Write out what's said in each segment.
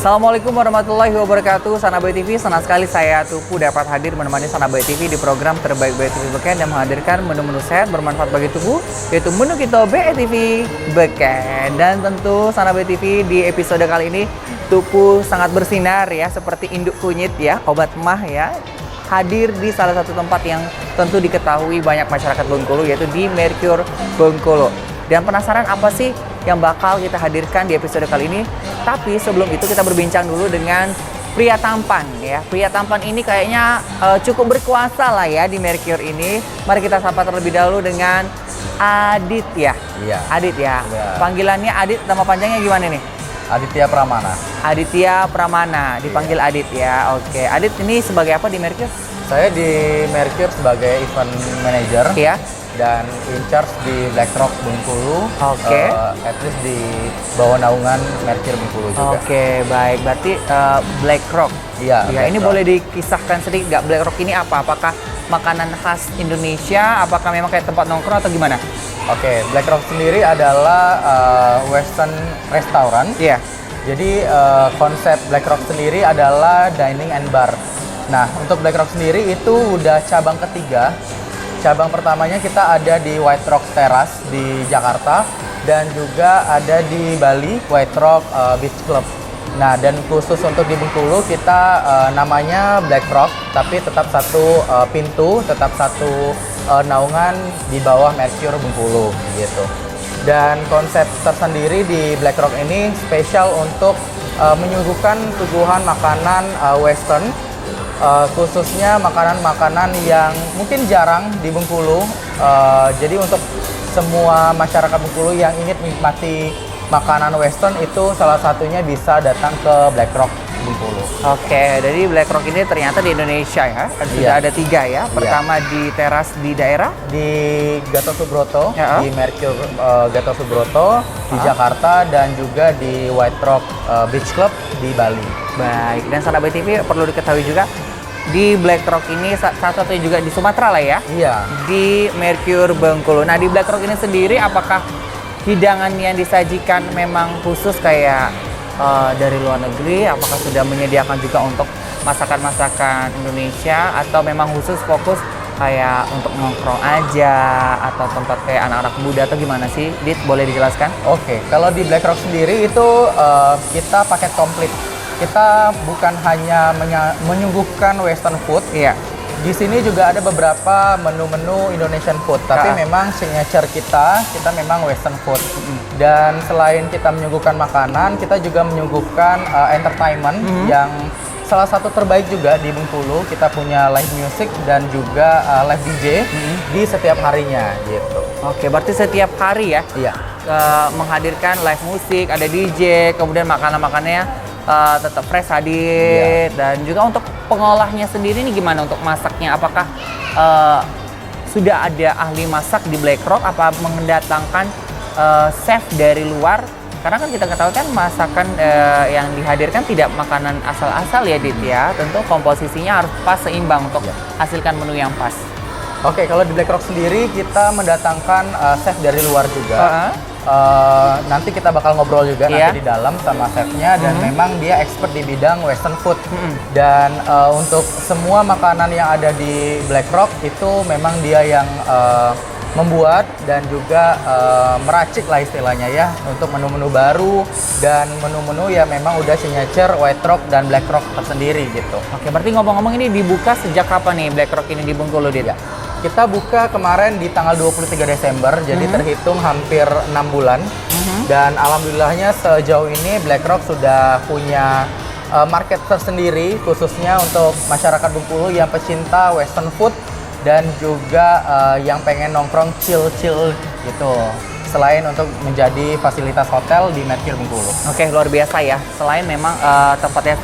Assalamualaikum warahmatullahi wabarakatuh. Sanabai TV, senang sekali saya Tupu dapat hadir menemani Sanabai TV di program Terbaik BI TV Beken yang menghadirkan menu-menu sehat bermanfaat bagi tubuh, yaitu menu kita BI TV Beken. Dan tentu Sanabai TV di episode kali ini Tupu sangat bersinar ya, seperti induk kunyit ya, obat mah ya, hadir di salah satu tempat yang tentu diketahui banyak masyarakat Bengkulu, yaitu di Mercure Bengkulu. Dan penasaran apa sih yang bakal kita hadirkan di episode kali ini? Tapi sebelum itu kita berbincang dulu dengan pria tampan ya. Pria tampan ini kayaknya cukup berkuasa lah ya di Mercure ini. Mari kita sapa terlebih dahulu dengan Adit ya. Iya. Adit ya. Iya. Panggilannya Adit, nama panjangnya gimana nih? Aditya Pramana. Aditya Pramana, dipanggil Adit ya. Oke, Adit ini sebagai apa di Mercure? Saya di Mercure sebagai event manager. Iya. Dan in charge di Black Rock Bengkulu. Oke. At least di bawah naungan Mercure Bengkulu juga. Oke, baik. Berarti Black Rock. Iya. Ya, ini Rock. boleh dikisahkan sedikit nggak, Black Rock ini apa? Apakah makanan khas Indonesia? Apakah memang kayak tempat nongkrong atau gimana? Oke, Black Rock sendiri adalah Western restaurant. Iya. Jadi konsep Black Rock sendiri adalah dining and bar. Nah, untuk Black Rock sendiri itu udah cabang ketiga. Cabang pertamanya kita ada di White Rock Terrace di Jakarta dan juga ada di Bali, White Rock Beach Club. Nah, dan khusus untuk di Bengkulu kita namanya Black Rock, tapi tetap satu pintu, tetap satu naungan di bawah Mercure Bengkulu gitu. Dan konsep tersendiri di Black Rock ini spesial untuk menyuguhkan suguhan makanan Western. Khususnya makanan-makanan yang mungkin jarang di Bengkulu. Jadi untuk semua masyarakat Bengkulu yang ingin menikmati makanan Western itu salah satunya bisa datang ke Black Rock Bengkulu. Oke, jadi Black Rock ini ternyata di Indonesia ya. Sudah ada 3 ya. Pertama di teras di daerah Di Gatot Subroto, ya. di Mercure Gatot Subroto, di Jakarta, dan juga di White Rock Beach Club di Bali. Baik, dan Sanabai TV perlu diketahui juga di Black Rock ini salah satunya juga di Sumatera lah ya. Iya. Di Mercure Bengkulu. Nah, di Black Rock ini sendiri apakah hidangan yang disajikan memang khusus kayak dari luar negeri? Apakah sudah menyediakan juga untuk masakan-masakan Indonesia atau memang khusus fokus kayak untuk nongkrong aja atau tempat kayak anak-anak muda atau gimana sih? Dit, boleh dijelaskan? Oke, kalau di Black Rock sendiri itu kita paket komplit. Kita bukan hanya menyuguhkan Western food. Iya. Di sini juga ada beberapa menu-menu Indonesian food, tapi memang signature kita memang Western food. Dan selain kita menyuguhkan makanan, kita juga menyuguhkan entertainment yang salah satu terbaik juga di Bengkulu. Kita punya live music dan juga live DJ di setiap harinya gitu. Oke, berarti setiap hari ya? Iya. Menghadirkan live musik, ada DJ, kemudian makanan-makanannya tetap fresh hadir. Iya. Dan juga untuk pengolahnya sendiri nih gimana untuk masaknya? Apakah sudah ada ahli masak di Black Rock? Apa mendatangkan chef dari luar? Karena kan kita ketahui kan masakan yang dihadirkan tidak makanan asal-asal ya Dit ya. Tentu komposisinya harus pas, seimbang untuk hasilkan menu yang pas. Oke, kalau di Black Rock sendiri kita mendatangkan chef dari luar juga. Nanti kita bakal ngobrol juga nanti di dalam sama chefnya, dan memang dia expert di bidang Western food. Dan untuk semua makanan yang ada di Black Rock itu memang dia yang membuat dan juga meracik lah istilahnya ya untuk menu-menu baru dan menu-menu yang memang udah signature White Rock dan Black Rock tersendiri gitu. Oke, berarti ngomong-ngomong ini dibuka sejak kapan nih Black Rock ini di Bengkulu, Dit? Ya. Kita buka kemarin di tanggal 23 Desember, jadi terhitung hampir 6 bulan. Dan alhamdulillahnya sejauh ini Black Rock sudah punya market tersendiri khususnya untuk masyarakat Bengkulu yang pecinta Western food dan juga yang pengen nongkrong chill-chill gitu. Selain untuk menjadi fasilitas hotel di Mercure Bengkulu. Oke, luar biasa ya. Selain memang tempatnya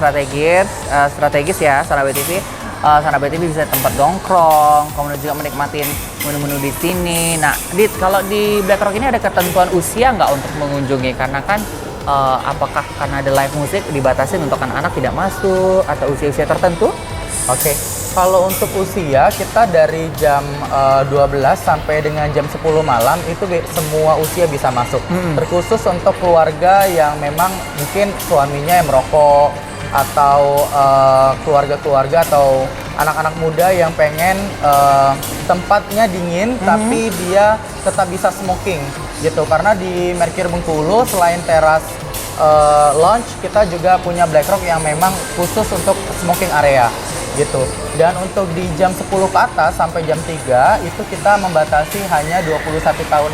strategis ya, Sanabai TV. Sanabai TV bisa tempat nongkrong, kemudian juga menikmatin menu-menu di sini. Nah, Dit, kalau di Black Rock ini ada ketentuan usia nggak untuk mengunjungi? Karena kan apakah karena ada live musik dibatasin untuk anak-anak tidak masuk atau usia-usia tertentu? Oke, Kalau untuk usia, kita dari jam 12 sampai dengan jam 10 malam itu semua usia bisa masuk. Terkhusus untuk keluarga yang memang mungkin suaminya yang merokok, atau keluarga-keluarga atau anak-anak muda yang pengen tempatnya dingin tapi dia tetap bisa smoking gitu. Karena di Mercure Bengkulu selain teras lounge, kita juga punya Black Rock yang memang khusus untuk smoking area gitu. Dan untuk di jam 10 ke atas sampai jam 3 itu kita membatasi hanya 21 tahun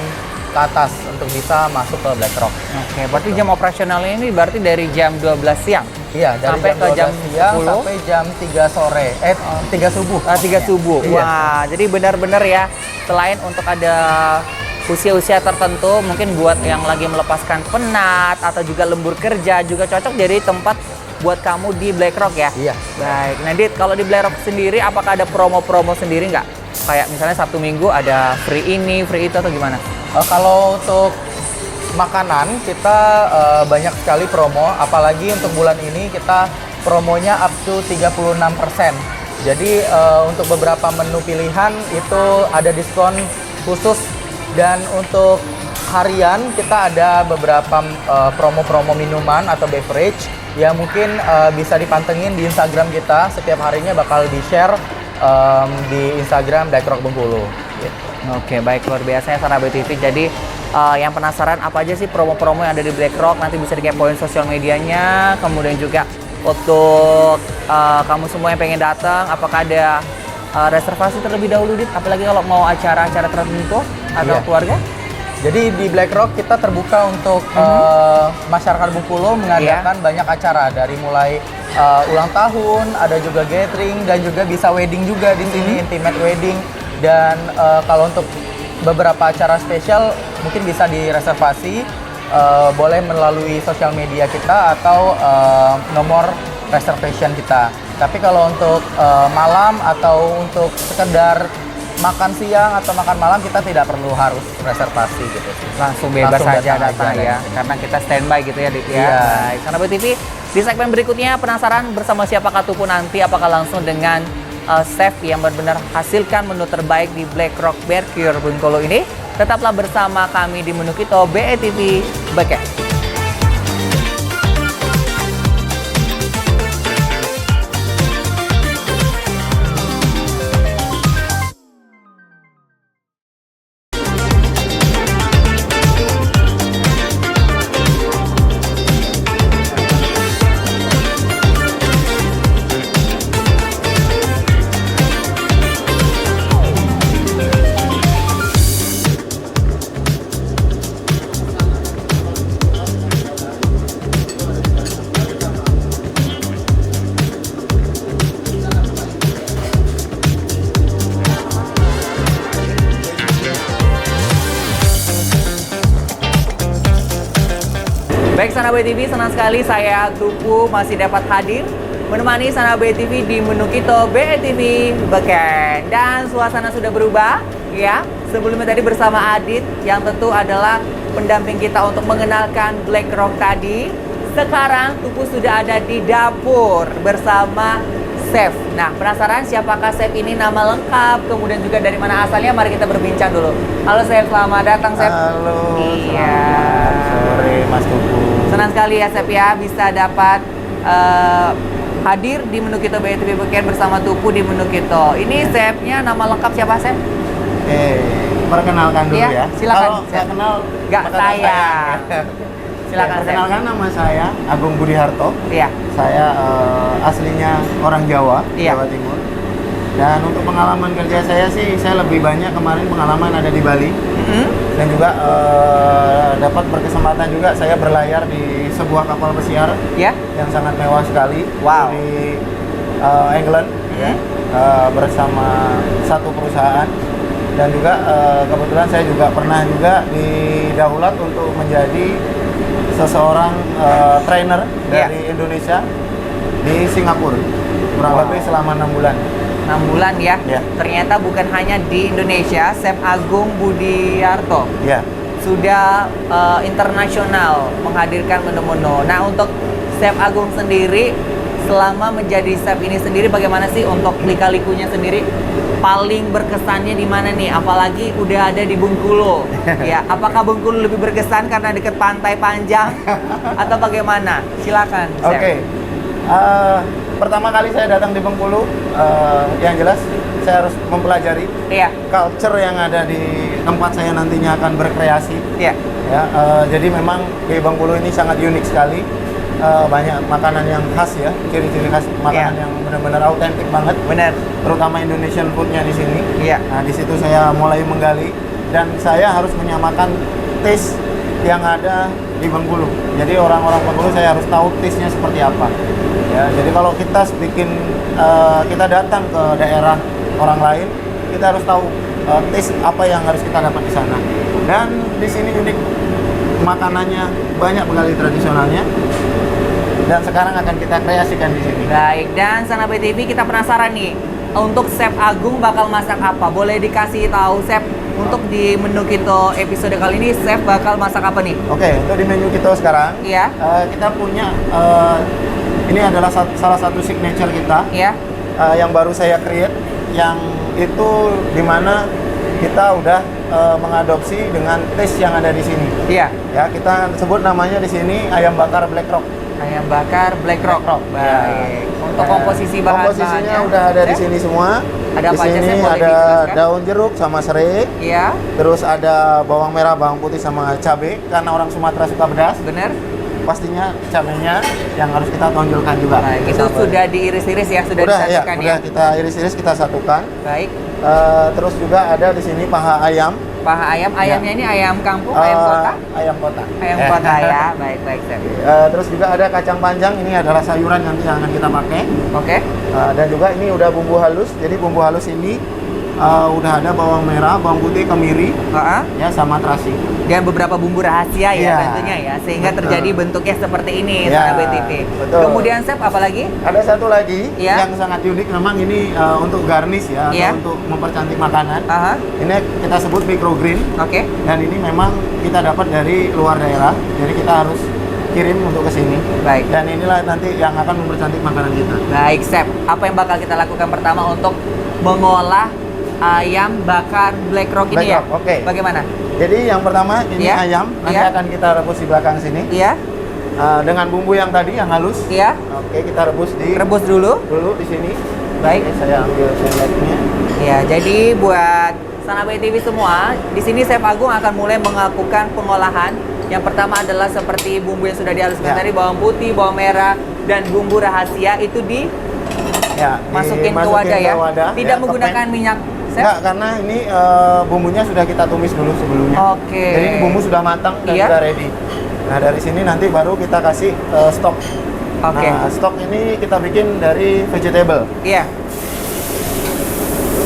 ke atas untuk bisa masuk ke Black Rock. Oke, berarti jam operasionalnya ini berarti dari jam 12 siang? Iya, dari sampai ke jam siang 10 sampai jam 3 sore. 3 subuh. 3 subuh. Iya. Wah, jadi benar-benar ya, selain untuk ada usia-usia tertentu, mungkin buat yang lagi melepaskan penat atau juga lembur kerja juga cocok jadi tempat buat kamu di Black Rock ya? Iya. Baik, nah Dit, kalau di Black Rock sendiri apakah ada promo-promo sendiri nggak? Kayak misalnya Sabtu Minggu ada free ini, free itu atau gimana? Kalau untuk makanan kita banyak sekali promo, apalagi untuk bulan ini kita promonya up to 36%. Jadi untuk beberapa menu pilihan itu ada diskon khusus, dan untuk harian kita ada beberapa promo-promo minuman atau beverage yang mungkin bisa dipantengin di Instagram kita. Setiap harinya bakal di-share di Instagram Black Rock Bengkulu. Gitu. Oke, baik, luar biasa ya Sanabe TV. Jadi yang penasaran apa aja sih promo-promo yang ada di Black Rock, nanti bisa dikepoin sosial medianya. Kemudian juga untuk kamu semua yang pengen datang, apakah ada reservasi terlebih dahulu, Dit? Apalagi kalau mau acara-acara tertentu atau keluarga? Jadi di Black Rock kita terbuka untuk masyarakat Bengkulu mengadakan banyak acara, dari mulai ulang tahun, ada juga gathering, dan juga bisa wedding juga di sini, intimate wedding. Dan kalau untuk beberapa acara spesial mungkin bisa direservasi, boleh melalui sosial media kita atau nomor reservation kita. Tapi kalau untuk malam atau untuk sekedar makan siang atau makan malam, kita tidak perlu harus reservasi gitu sih. Langsung bebas saja datang ya, langsung. karena kita standby gitu ya, Dit ya. Iya. Baik, Sanabe TV, di segmen berikutnya penasaran bersama siapakah Tupu nanti? Apakah langsung dengan chef yang benar-benar hasilkan menu terbaik di Black Rock Mercure Bengkulu ini? Tetaplah bersama kami di Menu Kito BETV Beken. Baik Sanabe TV, senang sekali saya Tupu masih dapat hadir menemani Sanabe TV di Menu Kito BETV Beken. Dan suasana sudah berubah ya. Sebelumnya tadi bersama Adit yang tentu adalah pendamping kita untuk mengenalkan Black Rock tadi. Sekarang Tupu sudah ada di dapur bersama chef. Nah, penasaran siapakah chef ini, nama lengkap, kemudian juga dari mana asalnya? Mari kita berbincang dulu. Halo chef, selamat datang chef. Halo, Iya. selamat sore Mas Tugu. Senang sekali ya chef ya bisa dapat hadir di Menu Kito BETV Beken bersama Tupu di Menu Kito. Ini chefnya nama lengkap siapa chef? Perkenalkan dulu Iya, ya. silakan, Kalau Chef. nggak kenal, Nggak maka saya. Silakan chef. Perkenalkan, nama saya Agung Budi Harto. Iya. Saya aslinya orang Jawa, Iya. Jawa Timur. Dan untuk pengalaman kerja saya sih, saya lebih banyak kemarin pengalaman ada di Bali. Dan juga dapat berkesempatan juga saya berlayar di sebuah kapal pesiar Ya. yang sangat mewah sekali. Wow. Di England ya, bersama satu perusahaan. Dan juga kebetulan saya juga pernah juga didaulat untuk menjadi seseorang trainer dari Indonesia di Singapura kurang lebih selama 6 bulan. 6 bulan ya. Ya. Ternyata bukan hanya di Indonesia, Chef Agung Budiarto Ya, sudah internasional menghadirkan menu-menu. Nah, untuk Chef Agung sendiri selama menjadi chef ini sendiri bagaimana sih untuk lika-likunya sendiri? Paling berkesannya di mana nih? Apalagi udah ada di Bengkulu. Ya, apakah Bengkulu lebih berkesan karena dekat pantai panjang atau bagaimana? Silakan. Chef. Oke. Pertama kali saya datang di Bengkulu, yang jelas saya harus mempelajari Iya. culture yang ada di tempat saya nantinya akan berkreasi. Iya. Ya, jadi memang di Bengkulu ini sangat unik sekali. Banyak makanan yang khas ya, ciri-ciri khas makanan Iya. yang benar-benar autentik banget. Benar. Terutama Indonesian foodnya di sini. Iya. Nah, di situ saya mulai menggali dan saya harus menyamakan taste yang ada di Bengkulu. Jadi orang-orang Bengkulu saya harus tahu taste-nya seperti apa. Ya, jadi kalau kita kita datang ke daerah orang lain, kita harus tahu taste apa yang harus kita dapat di sana. Dan di sini unik, makanannya banyak sekali tradisionalnya. Dan sekarang akan kita kreasikan di sini. Baik, dan Sanabe TV kita penasaran nih, untuk Chef Agung bakal masak apa? Boleh dikasih tahu Chef, untuk di menu kita episode kali ini Chef bakal masak apa nih? Oke, untuk di menu kita sekarang, Iya. kita punya ini adalah salah satu signature kita Iya. yang baru saya create, yang itu dimana kita udah mengadopsi dengan taste yang ada di sini. Iya. Ya, kita sebut namanya di sini ayam bakar Black Rock. Ayam bakar Black Rock. Baik. Ya. Untuk komposisi bahan-bahannya. Komposisinya udah ada di Chef? sini semua. Ada di apa aja, sini Chef? Boleh ada dijelaskan? daun jeruk sama serai. Iya. Terus ada bawang merah, bawang putih sama cabai. Karena orang Sumatera suka pedas, Bener. pastinya cabainya yang harus kita tonjolkan juga. Baik, itu Sama. sudah diiris-iris ya, sudah Udah ya, disatukan udah ya. kita iris-iris, kita satukan. Baik. Terus juga ada di sini paha ayam. Paha ayam, ayamnya ini ayam kampung, Eh, ayam kota. Ayam kota. Ayam kota ya. Baik, baik, Chef. Terus juga ada kacang panjang, ini adalah sayuran nanti yang akan kita pakai. Oke. Dan juga ini udah bumbu halus. Jadi bumbu halus ini udah ada bawang merah, bawang putih, kemiri, Heeh. ya sama terasi. Dan beberapa bumbu rahasia ya Iya. tentunya ya, sehingga Betul. terjadi bentuknya seperti ini Iya, Sanabe TV. betul. Kemudian Chef apa lagi? Ada satu lagi Iya. yang sangat unik, memang ini untuk garnish ya, Iya. atau untuk mempercantik makanan. Aha. Ini kita sebut microgreen. Oke. Dan ini memang kita dapat dari luar daerah, jadi kita harus kirim untuk ke sini. Baik. Dan inilah nanti yang akan mempercantik makanan kita. Baik, Chef. Apa yang bakal kita lakukan pertama untuk mengolah ayam bakar Black Rock ini Black ya? Rock, oke. Bagaimana? Jadi yang pertama ini Iya. ayam, nanti Iya. akan kita rebus di belakang sini Iya, dengan bumbu yang tadi yang halus. iya. Oke, kita rebus Rebus dulu. dulu di sini. Baik. Oke, saya ambil highlightnya. Ya, jadi buat Sanabe TV semua, di sini Chef Agung akan mulai melakukan pengolahan. Yang pertama adalah seperti bumbu yang sudah dihaluskan Ya. tadi, bawang putih, bawang merah, dan bumbu rahasia itu Ya, dimasukin ke wadah ya. Tidak menggunakan minyak, Chef. Enggak, karena ini bumbunya sudah kita tumis dulu sebelumnya. Oke. Jadi ini bumbu sudah matang dan Iya. sudah ready. Nah, dari sini nanti baru kita kasih stok. Oke. Nah, stok ini kita bikin dari vegetable. Iya.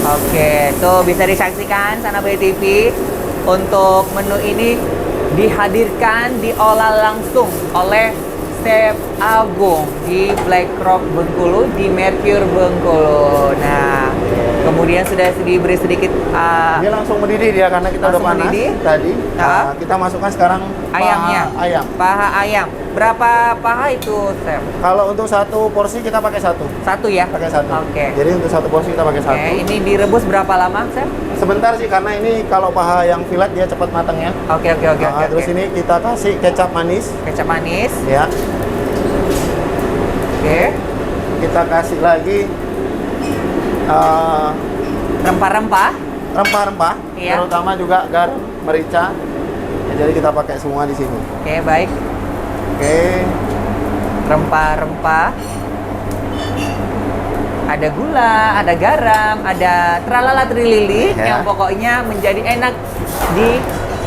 Oke, tuh bisa disaksikan Sanabe TV untuk menu ini dihadirkan, diolah langsung oleh Chef Agung di Black Rock Bengkulu, di Mercure Bengkulu. Nah, kemudian sudah diberi sedikit Dia langsung mendidih dia karena kita udah Langsung panas mendidih? tadi. Ah. Nah, kita masukkan sekarang ayamnya. paha ayam. Paha ayam. Berapa paha itu, Chef? Kalau untuk satu porsi kita pakai satu. Satu ya? Pakai satu. Oke. Jadi untuk satu porsi kita pakai satu. Oke, ini direbus berapa lama, Chef? Sebentar sih karena ini kalau paha yang fillet dia cepat matangnya. Oke, oke, oke, Nah, oke. terus oke. ini kita kasih kecap manis Kecap manis. ya. Oke. Kita kasih lagi Rempah-rempah. rempah-rempah, Iya. terutama juga garam, merica. Ya, jadi kita pakai semua di sini. Oke, baik. Oke. Rempah-rempah. Ada gula, ada garam, ada tralala trilili Ya. yang pokoknya menjadi enak di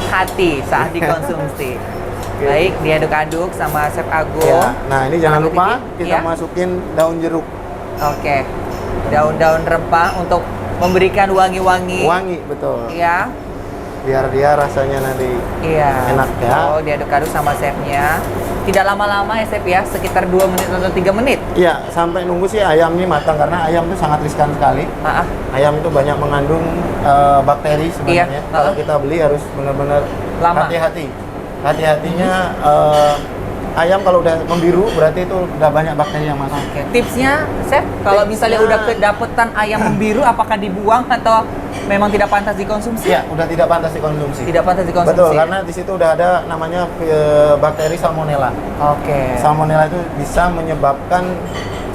hati saat dikonsumsi. Oke. Baik, diaduk-aduk sama Chef Agung. Ya. Nah, ini jangan Sanabe lupa TV, kita ya. masukin daun jeruk. Oke. Daun-daun rempah untuk memberikan wangi-wangi. Wangi, betul. Iya. Biar dia rasanya nanti Iya. Enak ya. Oh, diaduk-aduk sama chefnya. Tidak lama-lama ya, Chef ya, sekitar 2 menit atau 3 menit. Iya, sampai nunggu sih ayam ini matang karena ayam itu sangat riskan sekali. Maaf. Ayam itu banyak mengandung bakteri sebenarnya. Iya, Kalau kita beli harus benar-benar Lama. hati-hati. Hati-hatinya ayam kalau udah membiru berarti itu udah banyak bakteri yang masuk. Oke, tipsnya, Chef, kalau misalnya Tipsnya- udah kedapetan ayam membiru, apakah dibuang atau memang tidak pantas dikonsumsi? Ya, udah tidak pantas dikonsumsi. Tidak pantas dikonsumsi. Betul, karena di situ udah ada namanya bakteri salmonella. Oke. Salmonella itu bisa menyebabkan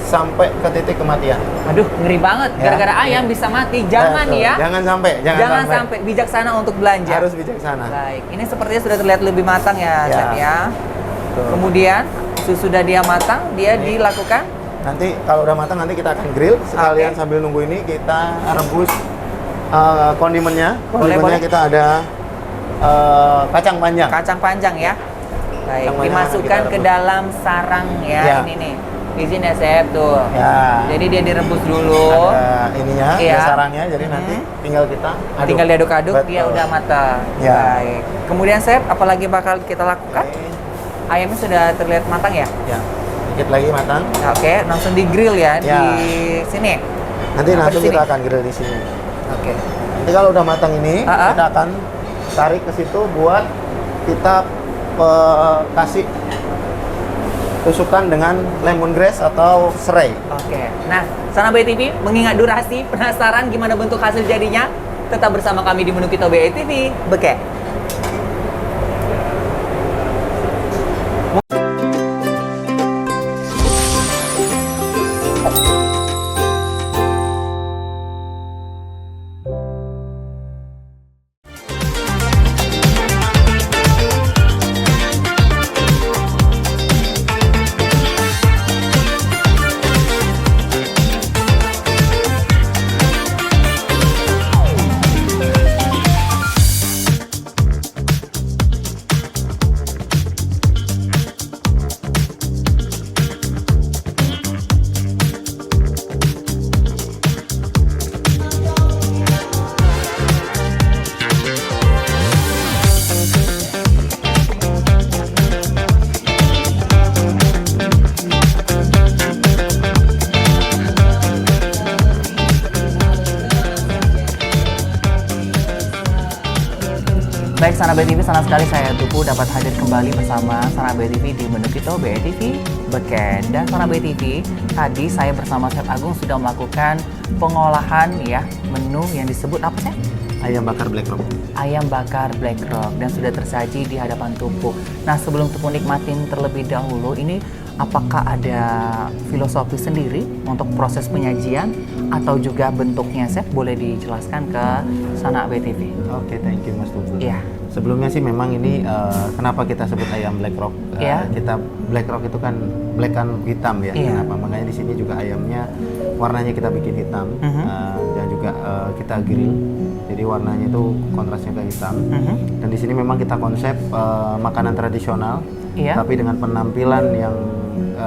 sampai ke titik kematian. Aduh, ngeri banget. Ya. Gara-gara ayam bisa mati. Jangan Betul. ya. Jangan sampai, Jangan sampai. Bijaksana untuk belanja. Harus bijaksana. Baik, ini sepertinya sudah terlihat lebih matang ya, Ya. Chef ya. Betul. Kemudian sudah dia matang, dia dilakukan. Nanti kalau udah matang nanti kita akan grill sekalian Oke. sambil nunggu ini kita rebus kondimennya. Boleh, Kondimennya boleh. kita ada kacang panjang. Kacang panjang ya. Baik, Kacang panjang dimasukkan kita ke rebus. dalam sarang ya, Ya. ini nih. Izin ya, Chef tuh. Ya. Jadi dia direbus dulu. Ada ininya, Iya. ada sarangnya. Jadi nanti tinggal kita aduk. Tinggal diaduk-aduk, dia Betul. udah matang. Ya. Baik. Kemudian, Chef, apalagi bakal kita lakukan? Oke. Ayamnya sudah terlihat matang ya? Ya. Dikit lagi matang. Oke, langsung di grill ya, Ya. di sini. Nanti Apa langsung di sini? kita akan grill di sini. Oke. Nanti kalau udah matang ini, Ah, ah. kita akan tarik ke situ buat kita kasih tusukan dengan lemongrass atau serai. Oke. Nah, Sanabai TV mengingat durasi, penasaran gimana bentuk hasil jadinya? Tetap bersama kami di Menu Kita BI TV. Beke. Baik, Sanabai TV, senang sekali saya Tupu dapat hadir kembali bersama Sanabai TV di Menu Kita BI TV Beken. Dan Sanabai TV, tadi saya bersama Chef Agung sudah melakukan pengolahan ya menu yang disebut apa sih? Ayam bakar black rock. Ayam bakar Black Rock dan sudah tersaji di hadapan Tupu. Nah, sebelum Tupu nikmatin terlebih dahulu, ini apakah ada filosofi sendiri untuk proses penyajian atau juga bentuknya, Chef? Boleh dijelaskan ke Sanabai TV? Oke, thank you Mas Tugu. Iya. Sebelumnya sih memang ini kenapa kita sebut ayam black rock? Iya. Kita black rock itu kan black kan hitam ya. Iya. Kenapa? Makanya di sini juga ayamnya warnanya kita bikin hitam Mhm. dan juga kita grill. Jadi warnanya itu kontrasnya ke hitam. Dan di sini memang kita konsep makanan tradisional, Iya. tapi dengan penampilan yang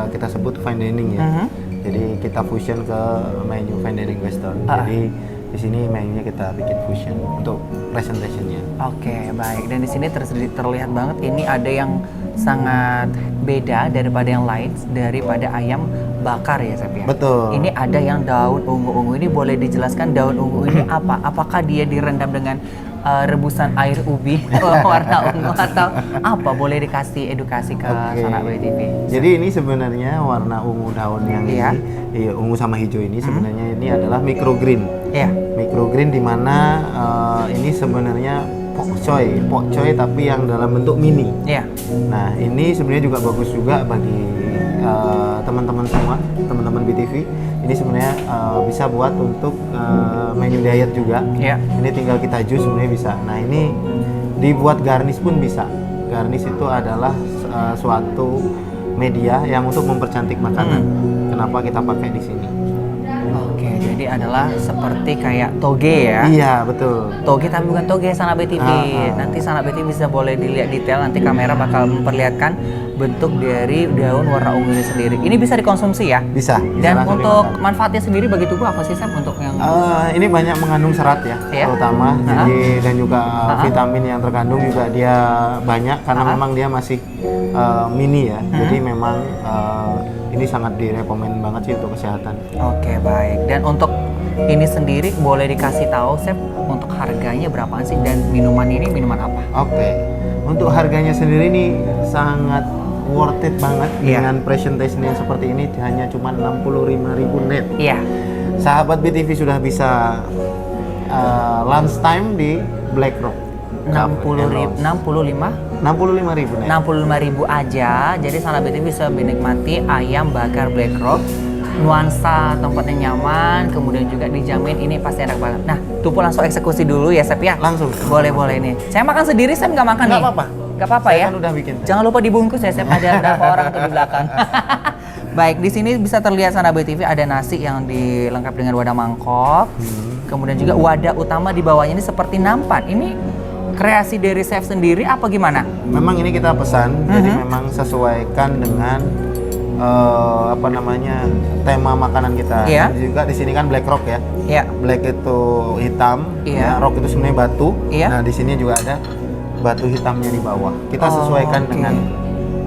kita sebut fine dining ya. Mhm. Jadi kita fusion ke menu fine dining western. Ah. Jadi di sini menunya kita bikin fusion untuk presentationnya. Oke, baik. Dan di sini terlihat banget ini ada yang sangat beda daripada yang lain, daripada ayam bakar ya, Chef ya. Betul. Ini ada yang daun ungu-ungu. Ini boleh dijelaskan daun ungu ini apa? Apakah dia direndam dengan rebusan air ubi warna ungu atau apa? Boleh dikasih edukasi ke Oke. Sanabai TV. Jadi ini sebenarnya warna ungu daun yang Iya. ini, iya, ungu sama hijau ini sebenarnya ini adalah microgreen. Iya. Microgreen di mana ini sebenarnya pokcoy tapi yang dalam bentuk mini. Iya. Nah, ini sebenarnya juga bagus juga bagi teman-teman semua, teman-teman BTV. Ini sebenarnya bisa buat untuk menu diet juga. Iya. Ini tinggal kita jus sebenarnya bisa. Nah, ini dibuat garnish pun bisa. Garnish itu adalah suatu media yang untuk mempercantik makanan. Kenapa kita pakai di sini? Oke, jadi adalah seperti kayak toge ya. Iya, betul. Toge tapi bukan toge Sanabai TV. Nanti Sanabai TV bisa boleh dilihat detail, nanti kamera bakal memperlihatkan bentuk dari daun warna ungu ini sendiri. Ini bisa dikonsumsi ya? Bisa. Dan langsung untuk dimakan. manfaatnya sendiri bagi tubuh apa sih, Sam, untuk yang Ini banyak mengandung serat ya, Iya. terutama jadi dan juga vitamin yang terkandung juga dia banyak karena memang dia masih mini ya. Jadi memang ini sangat direkomend banget sih untuk kesehatan. Oke, baik. Dan untuk ini sendiri boleh dikasih tahu, Chef, untuk harganya berapaan sih dan minuman ini minuman apa? Oke, untuk harganya sendiri ini sangat worth it banget Iya. dengan presentation yang seperti ini hanya cuma 65.000 net. Iya. Sahabat BTV sudah bisa lunch time di BlackRock. 65.000 65.000 net. 65.000 aja. Jadi sahabat BTV bisa menikmati ayam bakar BlackRock. Nuansa tempatnya nyaman, kemudian juga dijamin ini pasti enak banget. Nah, Tupu langsung eksekusi dulu ya, Sep ya? Langsung. Boleh nih. Saya makan sendiri, Sep nggak makan Nggak nih? apa-apa. Nggak apa-apa Saya ya? kan udah bikin. Jangan lupa dibungkus ya, Sep. Ada berapa orang tuh di belakang. Baik, di sini bisa terlihat sahabat BTV ada nasi yang dilengkapi dengan wadah mangkok. Kemudian juga wadah utama di bawahnya ini seperti nampan. Ini kreasi dari chef sendiri apa gimana? Memang ini kita pesan, jadi memang sesuaikan dengan tema makanan kita. Iya. Dan juga di sini kan black rock ya. Ya. Black itu hitam, Iya. ya, rock itu sebenarnya batu. Iya. Nah di sini juga ada batu hitamnya di bawah. Kita Oh, sesuaikan oke. dengan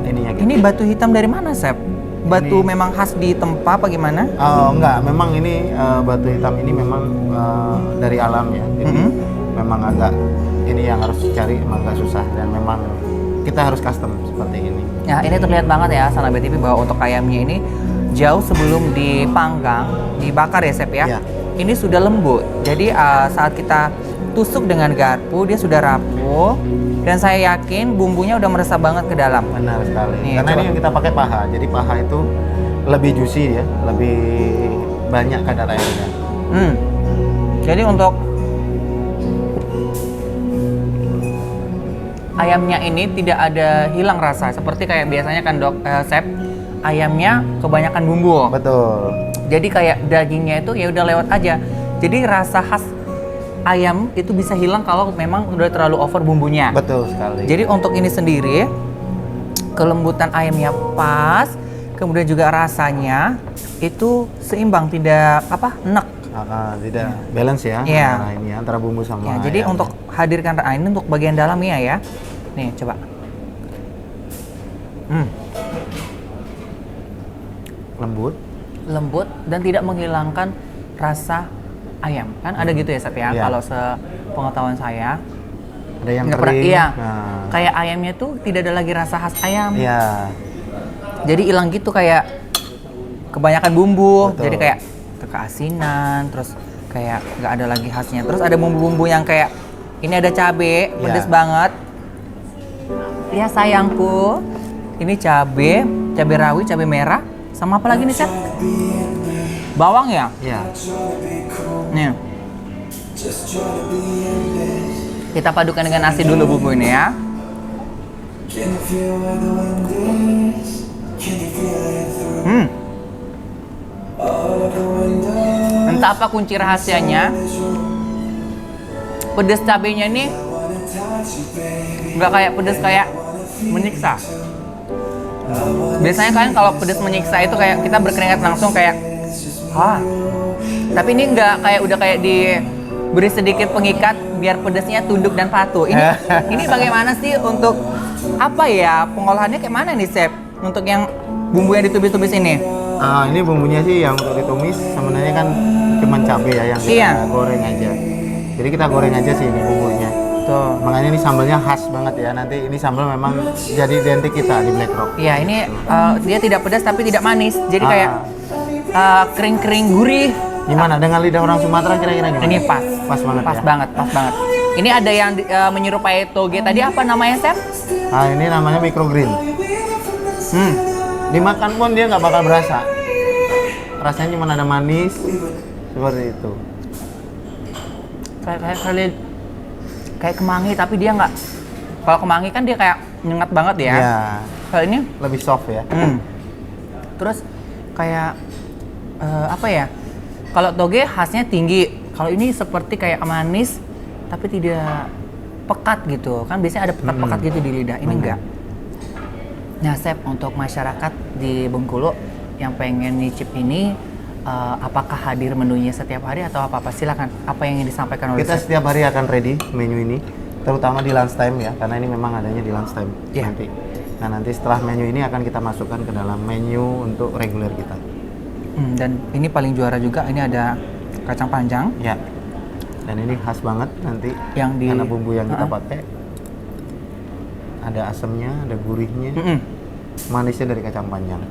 ininya. Gitu. Ini batu hitam dari mana, Chef? Batu Ini- memang khas di tempat apa gimana? Enggak, memang ini batu hitam ini memang dari alam ya. Jadi memang agak ini yang harus dicari memang agak susah dan memang kita harus custom seperti ini. Nah, ini terlihat banget ya sahabat BTV bahwa untuk ayamnya ini jauh sebelum dipanggang, dibakar ya, Chef ya. Iya. Ini sudah lembut. Jadi saat kita tusuk dengan garpu dia sudah rapuh dan saya yakin bumbunya udah meresap banget ke dalam. Benar sekali. Nih, Karena coba. ini yang kita pakai paha. Jadi paha itu lebih juicy ya, lebih banyak kadar airnya. Jadi untuk ayamnya ini tidak ada hilang rasa seperti kayak biasanya kan Chef, ayamnya kebanyakan bumbu. Betul. Jadi kayak dagingnya itu ya udah lewat aja. Jadi rasa khas ayam itu bisa hilang kalau memang udah terlalu over bumbunya. Betul sekali. Jadi untuk ini sendiri kelembutan ayamnya pas, kemudian juga rasanya itu seimbang, tidak enek. Tidak balance ya Iya. antara ini antara bumbu sama Ya, jadi ayamnya. untuk hadirkan ini untuk bagian dalamnya ya. Nih, coba. Lembut dan tidak menghilangkan rasa ayam. Kan ada gitu ya, Chef ya? Iya. Kalau sepengetahuan saya. ada yang Nggak pernah, kering. iya. Nah, Kayak ayamnya tuh tidak ada lagi rasa khas ayam. iya. Jadi hilang gitu kayak kebanyakan bumbu. Betul. Jadi kayak keasinan, terus kayak nggak ada lagi khasnya. Terus ada bumbu-bumbu yang kayak ini ada cabe, pedes banget. Ya sayangku, ini cabe rawit, cabe merah, sama apa lagi nih, Chef? Bawang ya? Iya. Nih. Kita padukan dengan nasi dulu bumbu ini ya. Entah apa kunci rahasianya. Pedas cabenya ini nggak kayak pedas kayak menyiksa. Biasanya kan kalau pedas menyiksa itu kayak kita berkeringat langsung kayak tapi ini nggak, kayak udah kayak diberi sedikit pengikat biar pedasnya tunduk dan patuh. Ini bagaimana sih untuk apa ya pengolahannya kayak mana nih, Chef? Untuk yang bumbu yang ditumis-tumis ini? Ini bumbunya sih yang untuk ditumis sebenarnya kan cuma cabai ya yang kita Iya. goreng aja. Jadi kita goreng aja sih ini bumbunya. Tuh. Makanya ini sambalnya khas banget ya. Nanti ini sambal memang jadi identik kita di Black Rock. Iya, ini dia tidak pedas tapi tidak manis. Jadi kayak kering-kering gurih. Gimana dengan lidah orang Sumatera kira-kira gimana? Ini pas. Pas banget Pas ya. banget. Ini ada yang menyerupai toge tadi, apa namanya, Chef? Ini namanya microgreen. Dimakan pun dia nggak bakal berasa. Rasanya cuma ada manis seperti itu. Kayak kemangi tapi dia nggak. Kalau kemangi kan dia kayak nyengat banget ya. Iya. Kalau ini Lebih soft ya. terus kayak apa ya? Kalau toge khasnya tinggi. Kalau ini seperti kayak manis tapi tidak pekat gitu. Kan biasanya ada pekat-pekat gitu di lidah. Ini enggak. Nah, Chef, untuk masyarakat di Bengkulu yang pengen nyicip ini, apakah hadir menunya setiap hari atau apa-apa? Silakan. Apa yang ingin disampaikan oleh Kita Chef? setiap hari akan ready menu ini, terutama di lunch time ya, karena ini memang adanya di lunch time Iya. nanti. Nah nanti setelah menu ini akan kita masukkan ke dalam menu untuk reguler kita. Dan ini paling juara juga. Ini ada kacang panjang Ya. Dan ini khas banget nanti yang di karena bumbu yang kita pakai. Ada asamnya, ada gurihnya. manisnya dari kacang panjang.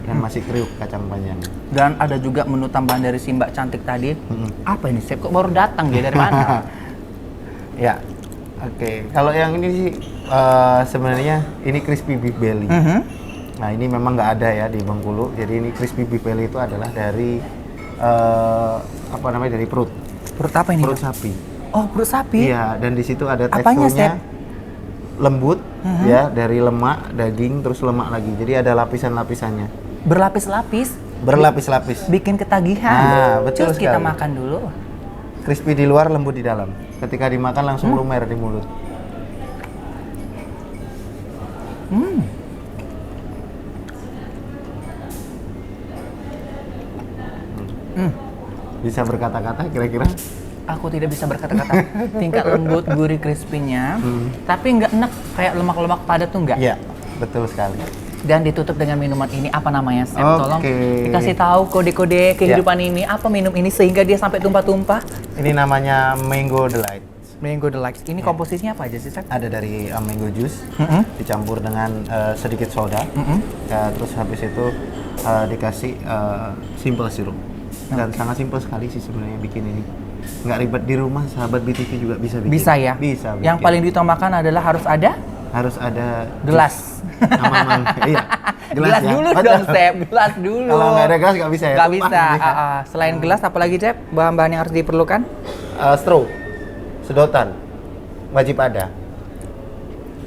Dan masih kriuk kacang panjang. Dan ada juga menu tambahan dari si Mbak cantik tadi. Apa ini, Chef? Kok baru datang dia dari mana? Ya, oke. Kalau yang ini sih sebenarnya ini crispy beef belly. Nah ini memang nggak ada ya di Bengkulu. Jadi ini crispy beef belly itu adalah dari apa namanya, dari perut. Perut apa ini? Perut sapi. Oh, perut sapi? Iya, dan di situ ada Apanya, teksturnya lembut, ya, dari lemak, daging, terus lemak lagi. Jadi ada lapisan-lapisannya. Berlapis-lapis? Berlapis-lapis. Bikin ketagihan. Nah, betul Terus kita sekali. makan dulu. Crispy di luar, lembut di dalam. Ketika dimakan langsung lumer di mulut. Bisa berkata-kata kira-kira? Aku tidak bisa berkata-kata. Tingkat lembut, gurih, crispy-nya. Tapi nggak enak kayak lemak-lemak padat tuh nggak. Iya, betul sekali. Dan ditutup dengan minuman ini, apa namanya, Chef? Tolong Oke. dikasih tahu kode-kode kehidupan ini. Apa minum ini sehingga dia sampai tumpah-tumpah? Ini namanya Mango Delight. Mango Deluxe. Ini komposisinya apa aja sih, Chef? Ada dari mango juice, dicampur dengan sedikit soda. Ya, terus habis itu dikasih simple sirup. Dan sangat simpel sekali sih sebenarnya bikin ini. Nggak ribet, di rumah sahabat BTV juga bisa bikin. Bisa ya? Bisa bikin. Yang paling diutamakan adalah harus ada harus ada gelas. sama mangga. Iya. Gelas ya. dulu Betul. dong, Chef. Gelas dulu. Kalau nggak ada gelas nggak bisa ya. Nggak tumpah bisa. nanti. Selain gelas, apalagi, Chef? Bahan-bahan yang harus diperlukan? Straw, sedotan, wajib ada.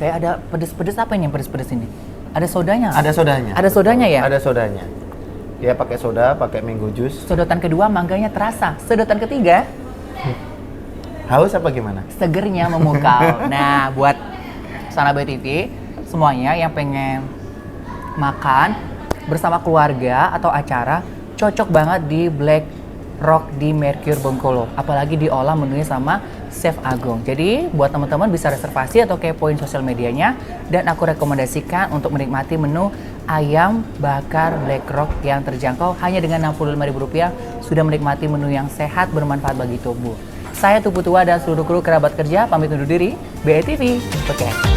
Kayak ada pedes-pedes, apa ini yang pedes-pedes ini? Ada sodanya? Ada sodanya. Ada sodanya ya? Ada sodanya. Ya pakai soda, pakai mango juice. Sedotan kedua mangganya terasa. Sedotan ketiga Haus apa gimana? segernya memukau. Nah, buat Sanabai TV semuanya yang pengen makan bersama keluarga atau acara, cocok banget di Black Rock di Mercure Bengkulu. Apalagi diolah menunya sama Chef Agung. Jadi buat teman-teman bisa reservasi atau kepoin sosial medianya, dan aku rekomendasikan untuk menikmati menu ayam bakar Black Rock yang terjangkau hanya dengan Rp65.000, sudah menikmati menu yang sehat bermanfaat bagi tubuh. Saya Tupu Tua dan seluruh kru kerabat kerja pamit undur diri. BETV, oke.